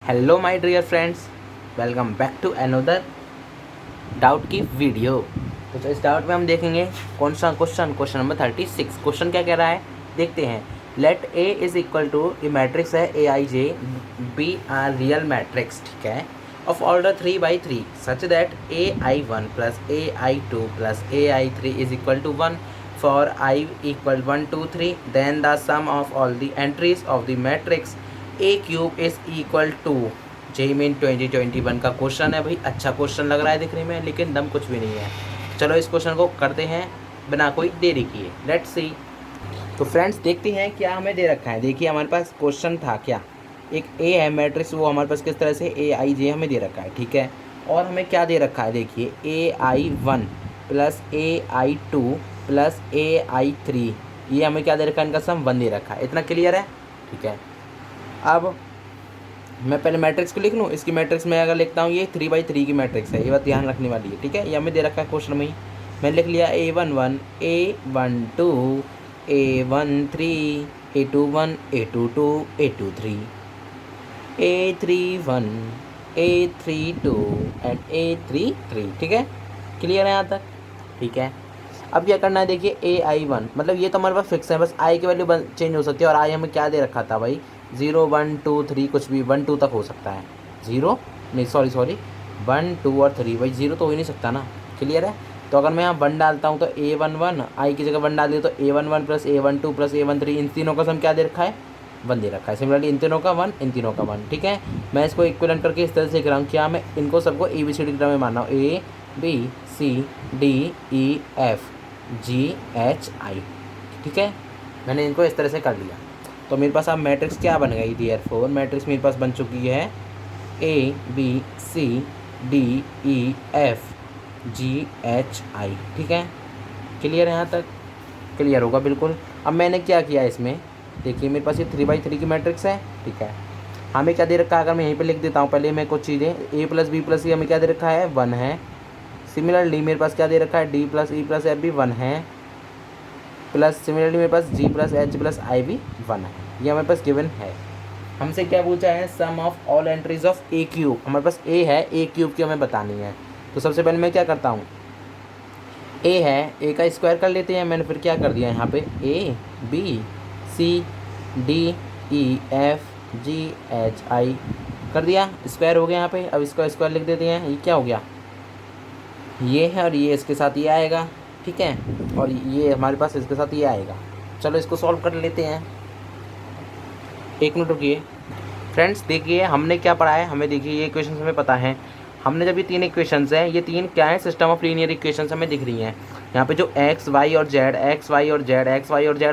Hello my dear friends, welcome back to another doubt की video. तो इस doubt में हम देखेंगे कौन सा क्वेश्चन नंबर 36। क्वेश्चन क्या कह रहा है देखते हैं। Let A is equal to ये मैट्रिक्स है A I J be a real matrix, ठीक है, of order 3/3 such that A I one plus A I two plus A I three is equal to 1 for I equal 1 2 3 then the sum of all the entries of the matrix A cube is equal to. JEE Main 2021 का question है भाई। अच्छा question लग रहा है दिखने में, लेकिन दम कुछ भी नहीं है। चलो इस क्वेश्चन को करते हैं बिना कोई देरी किए। Let's see. तो फ्रेंड्स देखते हैं क्या हमें दे रखा है। देखिए हमारे पास क्वेश्चन था क्या, एक ए है मैट्रिक्स, वो हमारे पास किस तरह से ए आई जे हमें दे रखा है, ठीक है। और हमें क्या दे रखा है, देखिए A I one plus A I two plus A I three, ये हमें क्या दे रखा है, इनका सम 1 दे रखा है। इतना क्लियर है, ठीक है। अब मैं पहले मैट्रिक्स को लिख लूँ। इसकी मैट्रिक्स में अगर लिखता हूँ, ये 3/3 की मैट्रिक्स है, ये बात ध्यान रखने वाली है, ठीक है। ये हमें दे रखा है क्वेश्चन में ही। मैंने लिख लिया A11 A12 A13 A21 A22 A23 A31 A32 and A33, ठीक है। क्लियर है यहाँ तक, ठीक है। अब क्या करना है, देखिए AI1 मतलब ये तो हमारे पास फिक्स है, बस आई की वैल्यू चेंज हो सकती है। और आई हमें क्या दे रखा था भाई, 0 1 2 3 कुछ भी 1 2 तक हो सकता है। 0 नहीं, सॉरी 1 2 और 3, भाई 0 तो हो ही नहीं सकता ना। क्लियर है। तो अगर मैं यहाँ 1 डालता हूँ तो A11 आई की जगह 1 डाल दिया तो A11 plus A12 plus A13, इन तीनों का सम क्या दे रखा है, 1 दे रखा है। सिमिलरली इन तीनों का 1, इन तीनों का 1, ठीक है। मैं इसको इक्विवेलेंट करके इस तरह से लिख रहा हूँ, क्या मैं इनको सबको ABCD की तरह में मान रहा हूँ, ABCDEF GHI, ठीक है। मैंने इनको इस तरह से कर लिया। तो मेरे पास अब मैट्रिक्स क्या बन गई, देयरफॉर मैट्रिक्स मेरे पास बन चुकी है ABCDEFGHI, ठीक है। क्लियर है यहाँ तक, क्लियर होगा बिल्कुल। अब मैंने क्या किया इसमें, देखिए मेरे पास ये 3/3 की मैट्रिक्स है, ठीक है। हमें क्या दे रखा है, अगर मैं यहीं पे लिख देता हूँ पहले मैं कुछ चीज़ें, A plus B plus C हमें क्या दे रखा है, 1 है। सिमिलरली मेरे पास क्या दे रखा है, D plus E plus F भी 1 है, प्लस सिमिलरली मेरे पास G plus H plus I भी 1 है। ये हमारे पास गिवन है। हमसे क्या पूछा है, sum of all entries of A cube. हमारे पास ए है, ए क्यूब की हमें बतानी है। तो सबसे पहले मैं क्या करता हूँ, ए है, ए का स्क्वायर कर लेते हैं। मैंने फिर क्या कर दिया यहाँ पे ABCDEFGHI कर दिया, स्क्वायर हो गया यहाँ पे। अब इसका स्क्वायर लिख देते हैं। ये क्या हो गया, ये है और ये इसके साथ ये आएगा, ठीक है। और ये हमारे पास इसके साथ ये आएगा। चलो इसको सॉल्व कर लेते हैं। एक मिनट रुकिए फ्रेंड्स। देखिए हमने क्या पढ़ा है, हमें देखिए ये इक्वेशन हमें पता है। हमने जब ये 3 इक्वेशंस हैं, ये 3 क्या है, सिस्टम ऑफ लीनियर इक्वेशंस हमें दिख रही हैं। यहाँ पे जो एक्स वाई और जेड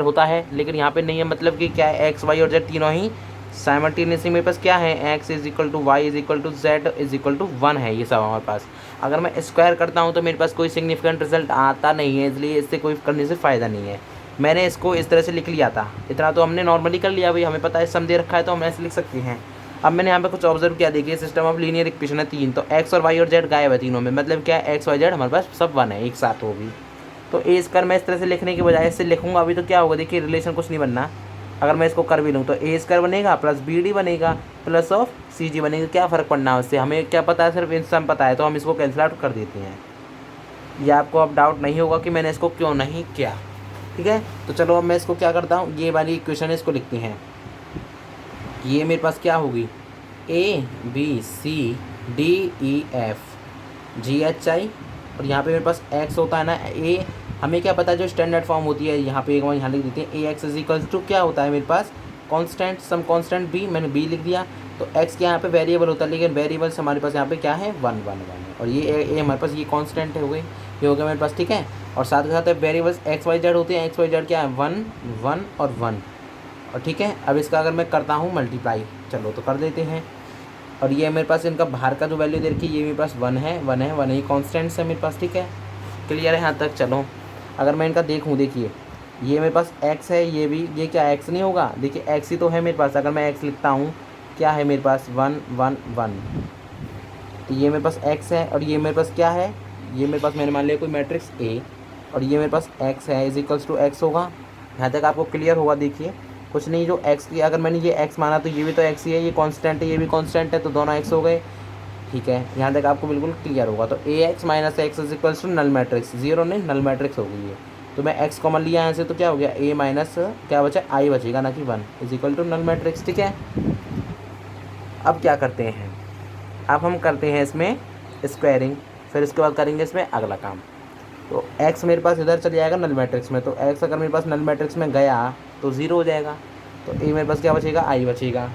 होता है, लेकिन यहाँ पे नहीं है। मतलब कि क्या है, एक्स वाई और जेड तीनों ही साइमल्टेनियसली मेरे पास क्या है, x is equal to y is equal to z is equal to 1 है। ये सब हमारे पास अगर मैं स्क्वायर करता हूँ तो मेरे पास कोई सिग्निफिकेंट रिजल्ट आता नहीं है, इसलिए इससे कोई करने से फ़ायदा नहीं है। मैंने इसको इस तरह से लिख लिया था, इतना तो हमने नॉर्मली कर लिया भाई। हमें पता है सम दे रखा है तो हम ऐसे लिख सकते हैं। अब मैंने यहाँ पे कुछ ऑब्जर्व किया, देखिए सिस्टम ऑफ लीनियर इक्वेशन है 3, तो एक्स और वाई और जेड गायब है तीनों में। मतलब क्या है, एक्स वाई जेड हमारे पास सब 1 है, एक साथ होगी। तो ए स्क्वायर मैं इस तरह से लिखने के बजाय इससे लिखूँगा अभी, तो क्या होगा, देखिए रिलेशन कुछ नहीं बनना। अगर मैं इसको कर भी लूँ तो ए स्क्वायर बनेगा प्लस BD बनेगा प्लस ऑफ CG बनेगा। क्या फ़र्क पड़ना है उससे, हमें क्या पता है, सिर्फ इन सम पता है, तो हम इसको कैंसिल आउट कर देते हैं। ये आपको अब डाउट नहीं होगा कि मैंने इसको क्यों नहीं किया, ठीक है। तो चलो अब मैं इसको क्या करता हूँ, ये वाली इक्वेशन है इसको लिखते हैं। ये मेरे पास क्या होगी, ABCDEFGHI, और यहाँ पे मेरे पास x होता है ना, ए हमें क्या पता है जो स्टैंडर्ड फॉर्म होती है, यहाँ पे एक बार यहाँ लिख देते हैं। AX इज इक्वल टू क्या होता है मेरे पास, कांस्टेंट, सम कांस्टेंट B, मैंने B लिख दिया। तो x के यहाँ पे वेरिएबल होता है, लेकिन वेरिएबल्स हमारे पास यहाँ पे क्या है, 1 1 1 है। और ये a हमारे पास ये कांस्टेंट हो गई, ये हो गया मेरे पास, ठीक है। और साथ के साथ वेरिएबल्स एक्स वाई जेड होते हैं। एक्स वाई जेड क्या है, 1 1 और 1, और ठीक है। अब इसका अगर मैं करता हूँ मल्टीप्लाई, चलो तो कर देते हैं। और ये मेरे पास इनका बाहर का जो वैल्यू दे रखी है, ये मेरे पास 1 है, 1 है, 1 है, ये कॉन्स्टेंट्स है मेरे पास, ठीक है। क्लियर है यहाँ तक। चलो अगर मैं इनका देखूँ, देखिए ये मेरे पास x है, ये भी, ये क्या x नहीं होगा, देखिए x ही तो है मेरे पास। अगर मैं x लिखता हूँ, क्या है मेरे पास, 1 1 1, तो ये मेरे पास x है। और ये मेरे पास क्या है, ये मेरे पास मैंने मान लिया कोई मैट्रिक्स A, और ये मेरे पास x है इज इक्वल्स टू x होगा। यहाँ तक आपको क्लियर होगा। देखिए कुछ नहीं, जो एक्स की अगर मैंने ये एक्स माना तो ये भी तो एक्स ही है, ये कांस्टेंट है, ये भी कांस्टेंट है, तो दोनों एक्स हो गए। ठीक है, यहाँ तक आपको बिल्कुल क्लियर होगा। तो A X minus X is equals to null matrix, zero नहीं नल मैट्रिक्स हो गई है। तो मैं एक्स कॉमन लिया यहाँ से, तो क्या हो गया, ए माइनस क्या बचा, आई बचेगा ना कि 1 is equal to null matrix. ठीक है, अब क्या करते हैं, अब हम करते हैं इसमें स्क्वायरिंग, फिर इसके बाद करेंगे इसमें अगला काम। तो x मेरे पास इधर चल जाएगा नल मैट्रिक्स में, तो x अगर मेरे पास नल मैट्रिक्स में गया तो ज़ीरो हो जाएगा। तो a मेरे पास क्या बचेगा, i बचेगा।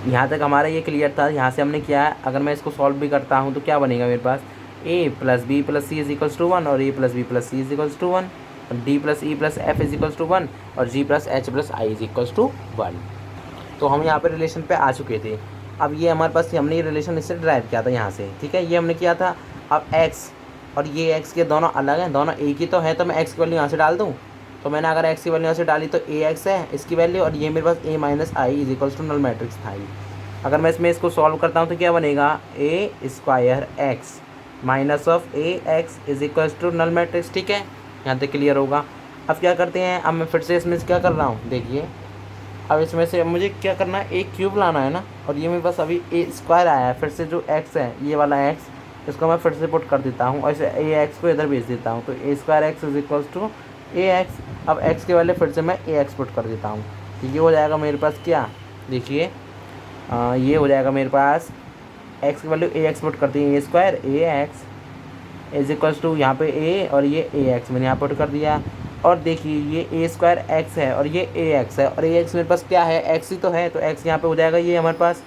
यहाँ तक हमारा ये क्लियर था। यहाँ से हमने किया है, अगर मैं इसको सॉल्व भी करता हूँ तो क्या बनेगा मेरे पास, a plus B plus C is equals to 1 और a plus B plus C is equals to 1 और d plus E plus F is equals to 1 और g plus H plus I is equals to 1। तो हम यहाँ पे relation पे आ चुके थे। अब ये हमारे पास हमने ये रिलेशन इससे ड्राइव किया था यहाँ से। ठीक है, ये हमने किया था। अब x और ये x के दोनों अलग हैं, दोनों एक ही तो है, तो मैं x की वैल्यू यहाँ से डाल दूँ। तो मैंने अगर x की वैल्यू यहाँ से डाली तो a x है इसकी वैल्यू, और ये मेरे पास a minus I is equals to null matrix था। अगर मैं इसमें इसको सॉल्व करता हूँ तो क्या बनेगा, a square x minus of a x is equals to null matrix. ठीक है, यहाँ तक क्लियर होगा। अब क्या करते हैं, अब मैं फिर से इसमें क्या कर रहा हूँ, देखिए अब इसमें से मुझे क्या करना है, एक क्यूब लाना है ना, और ये मेरे पास अभी ए स्क्वायर आया है, फिर से जो एक्स है ये वाला एक्स, इसको मैं फिर से पुट कर देता हूँ और इसे ए एक्स को इधर भेज देता हूँ। तो A square X is equals to A X. अब एक्स के वाले फिर से मैं ए एक्स पुट कर देता हूँ, तो ये हो जाएगा मेरे पास क्या, देखिए ये हो जाएगा मेरे पास एक्स की वैल्यू ए एक्स पुट करते हैं, A square A X is equals to यहाँ पे ए और ये ए एक्स मैंने यहाँ पुट कर दिया। और देखिए ये ए स्क्वायर एक्स है और ये ए एक्स है, और ए एक्स मेरे पास क्या है, एक्स ही तो है, तो एक्स यहाँ पे हो जाएगा ये हमारे पास।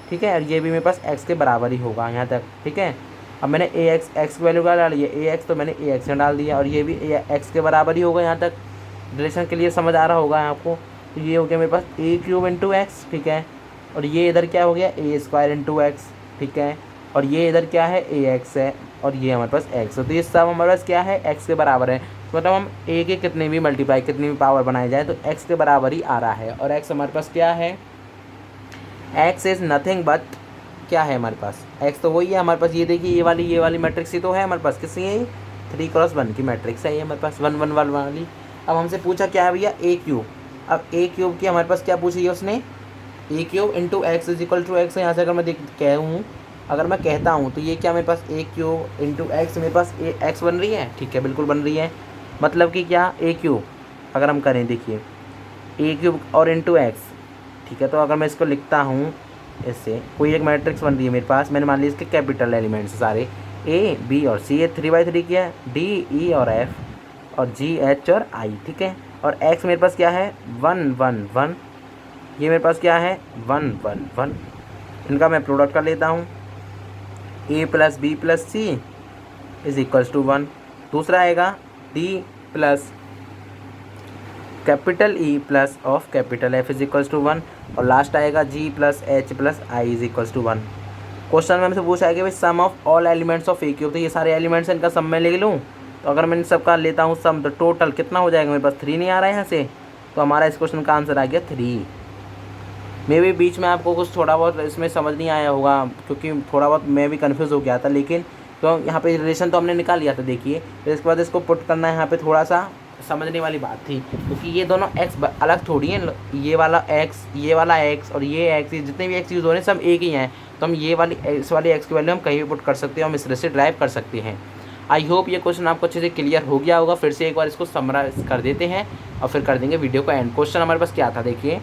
ठीक है, और ये भी मेरे पास एक्स के बराबर ही होगा यहाँ तक। ठीक है, अब मैंने ए एक्स की वैल्यू क्या डाली है, ए एक्स, तो मैंने ए एक्स में डाल दिया, और ये भी ए एक्स के बराबर ही होगा। यहाँ तक रिलेशन के लिए समझ आ रहा होगा आपको। तो ये हो गया मेरे पास ए क्यूब इंटू एक्स। ठीक है, और ये इधर क्या हो गया, ए स्क्वायर इंटू एक्स। ठीक है, और ये इधर क्या है, ए एक्स है, और ये हमारे पास एक्स है। तो ये सब हमारे पास क्या है, एक्स के बराबर है। मतलब हम ए के कितने भी मल्टीप्लाई, कितनी भी पावर बनाई जाए तो एक्स के बराबर ही आ रहा है। और एक्स हमारे पास क्या है, एक्स इज़ नथिंग बट क्या है हमारे पास, एक्स तो वही है हमारे पास। ये देखिए ये वाली मैट्रिक्स ही तो है हमारे पास, किसकी है, 3x1 की मैट्रिक्स है ये हमारे पास, 1 1 1 वाली। अब हमसे पूछा क्या है भैया, ए क्यूब। अब ए क्यूब की हमारे पास क्या पूछी है उसने, A cube into X is equal to X. यहाँ से अगर मैं कहूँ, अगर मैं कहता हूँ तो ये क्या मेरे पास ए क्यूब इंटू एक्स, मेरे पास ए एक्स बन रही है। ठीक है, बिल्कुल बन रही है। मतलब कि क्या, ए क्यूब अगर हम करें, देखिए ए क्यूब और इंटू एक्स। ठीक है, तो अगर मैं इसको लिखता हूँ इससे, कोई एक मैट्रिक्स बन रही है मेरे पास, मैंने मान ली इसके कैपिटल एलिमेंट्स सारे ए बी और सी, ये 3x3 की है, डी ई और एफ और जी एच और आई। ठीक है, और एक्स मेरे पास क्या है, 1 1 1, ये मेरे पास क्या है 1 1 1। इनका मैं प्रोडक्ट कर लेता हूँ, A plus B plus C is equals to 1। दूसरा आएगा D plus capital E plus of capital F is equals to 1। और लास्ट आएगा G plus H plus I is equals to 1। Question में हमसे पूछा है कि भाई sum of all elements of A cube, तो ये सारे एलिमेंट्स इनका सम में ले लूँ। तो अगर मैं इन सबका लेता हूँ सम, तो टोटल कितना हो जाएगा, मेरे पास 3 नहीं आ रहा है यहाँ से, तो हमारा इस क्वेश्चन का आंसर आ गया 3। मे भी बीच में आपको कुछ थोड़ा बहुत इसमें समझ नहीं आया होगा, क्योंकि थोड़ा बहुत मैं भी कन्फ्यूज़ हो गया था, लेकिन तो यहाँ पे रिलेशन तो हमने निकाल लिया था। देखिए फिर इसके बाद इसको पुट करना है, यहाँ पे थोड़ा सा समझने वाली बात थी, क्योंकि ये दोनों एक्स अलग थोड़ी हैं, ये वाला एक्स और ये एक्स, जितने भी एक्स यूज़ हो रहे हैं सब एक ही हैं। तो हम ये वाली एक्स की वैल्यू हम कहीं भी पुट कर सकते हैं, हम इस तरह से ड्राइव कर सकते हैं। आई होप ये क्वेश्चन आपको अच्छे से क्लियर हो गया होगा। फिर से एक बार इसको समराइज कर देते हैं और फिर कर देंगे वीडियो को एंड। क्वेश्चन हमारे पास क्या था, देखिए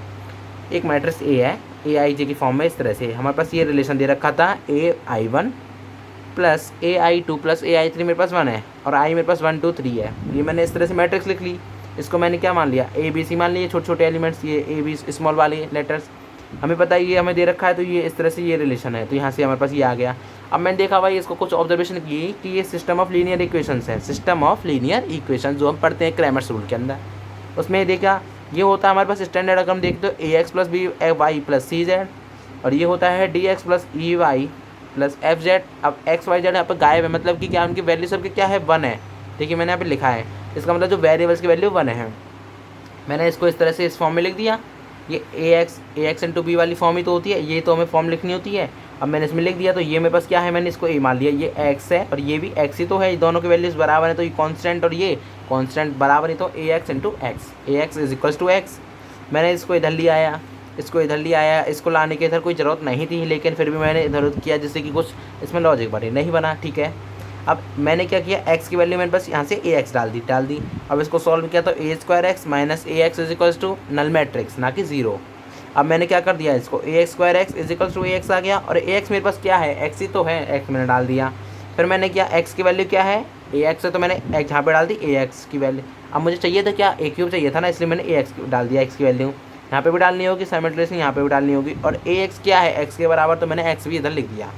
एक मैट्रिक्स ए है, ए आई जे की फॉर्म में, इस तरह से हमारे पास ये रिलेशन दे रखा था, ए आई 1 plus A I 2 plus A आई 3 मेरे पास 1 है, और आई मेरे पास 1 2 3 है। ये मैंने इस तरह से मैट्रिक्स लिख ली। इसको मैंने क्या मान लिया, ए बी सी मान लिए, छोटे छोटे एलिमेंट्स, ये ए बी स्मॉल वाले लेटर्स हमें पता है, ये हमें दे रखा है, तो ये इस तरह से ये रिलेशन है। तो यहाँ से हमारे पास ये आ गया। अब मैंने देखा भाई इसको कुछ ऑब्जर्वेशन की कि ये सिस्टम ऑफ लीनियर इक्वेशंस है, सिस्टम ऑफ लीनियर इक्वेशन जो हम पढ़ते हैं क्रैमर्स रूल के अंदर। उसमें देखा ये होता है हमारे पास स्टैंडर्ड, अगर हम देखते हो A X plus B Y plus C Z, और ये होता है D X plus E Y plus F Z. अब एक्स वाई जेड यहाँ पर गायब है, मतलब कि क्या उनकी वैल्यू सबके क्या है, 1 है। देखिए मैंने यहाँ पे लिखा है, इसका मतलब जो वेरिएबल्स की वैल्यू 1 है। मैंने इसको इस तरह से इस फॉर्म में लिख दिया। ये ए एक्स इंटू बी वाली फॉर्म ही तो होती है, ये तो हमें फॉर्म लिखनी होती है। अब मैंने इसमें लिख दिया तो ये मेरे पास क्या है, मैंने इसको ए मान लिया, ये एक्स है और ये भी एक्स ही तो है, दोनों के वैल्यूज़ बराबर है तो ये कांस्टेंट और ये कांस्टेंट बराबर ही, तो A X into X, A X is equals to X. मैंने इसको इधर ले आया, इसको इधर ले आया, इसको लाने की इधर कोई ज़रूरत नहीं थी, लेकिन फिर भी मैंने इधर उधर किया जिससे कि कुछ इसमें लॉजिक बने, नहीं बना, ठीक है। अब मैंने क्या किया, एक्स की वैल्यू मैंने बस यहाँ से ए एक्स डाल दी। अब इसको सॉल्व किया तो A square X minus A X is equals to null matrix, ना कि ज़ीरो। अब मैंने क्या कर दिया, इसको A square X is equals to A X आ गया, और ए एक्स मेरे पास क्या है, एक्स ही तो है, एक्स मैंने डाल दिया। फिर मैंने किया, एक्स की वैल्यू क्या है, ए एक्स है, तो मैंने एक्स यहाँ पे डाल दी ए एक्स की वैल्यू। अब मुझे चाहिए था क्या, ए क्यूब चाहिए था ना, इसलिए मैंने ए एक्स डाल दिया, एक्स की वैल्यू यहाँ पे भी डालनी होगी, साइमल्टेनियसली यहाँ पे भी डालनी होगी। और ए एक्स क्या है, एक्स के बराबर, तो मैंने एक्स भी इधर लिख दिया।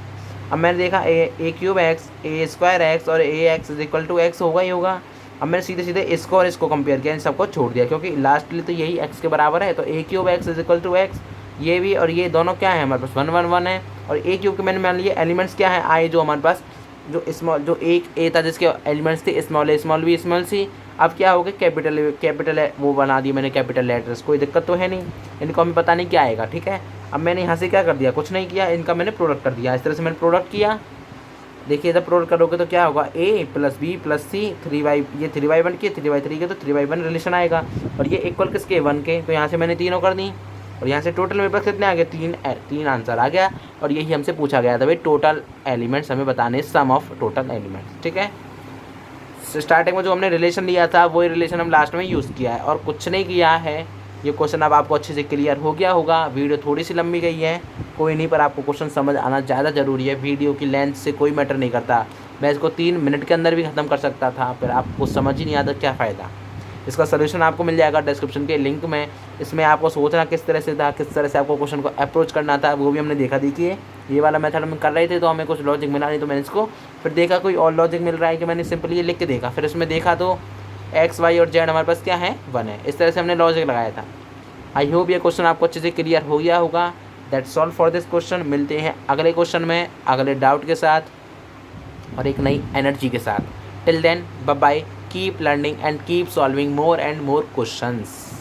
अब मैंने देखा A cube X, A square X और A X is equal to X होगा ही होगा। अब मैंने सीधे सीधे इसको और इसको कंपेयर किया, इन सबको छोड़ दिया, क्योंकि लास्टली तो यही एक्स के बराबर है, तो A cube X is equal to X, ये भी और ये दोनों क्या है हमारे पास 1 1 1 है। और ए क्यूब के मैंने मान लिया एलिमेंट्स क्या है, आई, जो हमारे पास जो स्मॉल, जो एक ए था जिसके एलिमेंट्स थे स्मॉल ए स्मॉल बी स्मॉल सी। अब क्या हो गया, कैपिटल है वो बना दिया मैंने, कैपिटल लेटर्स, कोई दिक्कत तो है नहीं, इनको हमें पता नहीं क्या आएगा, ठीक है। अब मैंने यहाँ से क्या कर दिया, कुछ नहीं किया, इनका मैंने प्रोडक्ट कर दिया, इस तरह से मैंने प्रोडक्ट किया। देखिए इधर प्रोडक्ट करोगे तो क्या होगा, ए प्लस बी प्लस सी 3y, ये 3y1 के 3y3 के, तो 3y1 रिलेशन आएगा, और ये इक्वल किसके 1 के, तो यहाँ से मैंने तीनों कर दी। और यहाँ से टोटल मेरे पास कितने आ गए, तीन आंसर आ गया। और यही हमसे पूछा गया था भाई, टोटल एलिमेंट्स हमें बताने, सम ऑफ टोटल एलिमेंट्स, ठीक है। स्टार्टिंग में जो हमने रिलेशन लिया था वही रिलेशन हम लास्ट में यूज़ किया है, और कुछ नहीं किया है। ये क्वेश्चन अब आपको अच्छे से क्लियर हो गया होगा। वीडियो थोड़ी सी लंबी गई है, कोई नहीं, पर आपको क्वेश्चन समझ आना ज़्यादा ज़रूरी है, वीडियो की लेंथ से कोई मैटर नहीं करता। मैं इसको 3 मिनट के अंदर भी ख़त्म कर सकता था, फिर आपको समझ ही नहीं आता, क्या फ़ायदा। इसका सोल्यूशन आपको मिल जाएगा डिस्क्रिप्शन के लिंक में। इसमें आपको सोचना किस तरह से था, किस तरह से आपको क्वेश्चन को अप्रोच करना था, वो भी हमने देखा। देखिए ये वाला मेथड हम कर रहे थे तो हमें कुछ लॉजिक मिला नहीं, तो मैंने इसको फिर देखा कोई और लॉजिक मिल रहा है कि मैंने सिंपली ये लिख के देखा, फिर इसमें देखा तो एक्स वाई और जेड हमारे पास क्या है, 1 है। इस तरह से हमने लॉजिक लगाया था। आई होप ये क्वेश्चन आपको अच्छे से क्लियर हो गया होगा। That's all for this question. मिलते हैं अगले क्वेश्चन में अगले डाउट के साथ और एक नई एनर्जी के साथ। Till then bye bye, keep learning and keep solving more and more questions.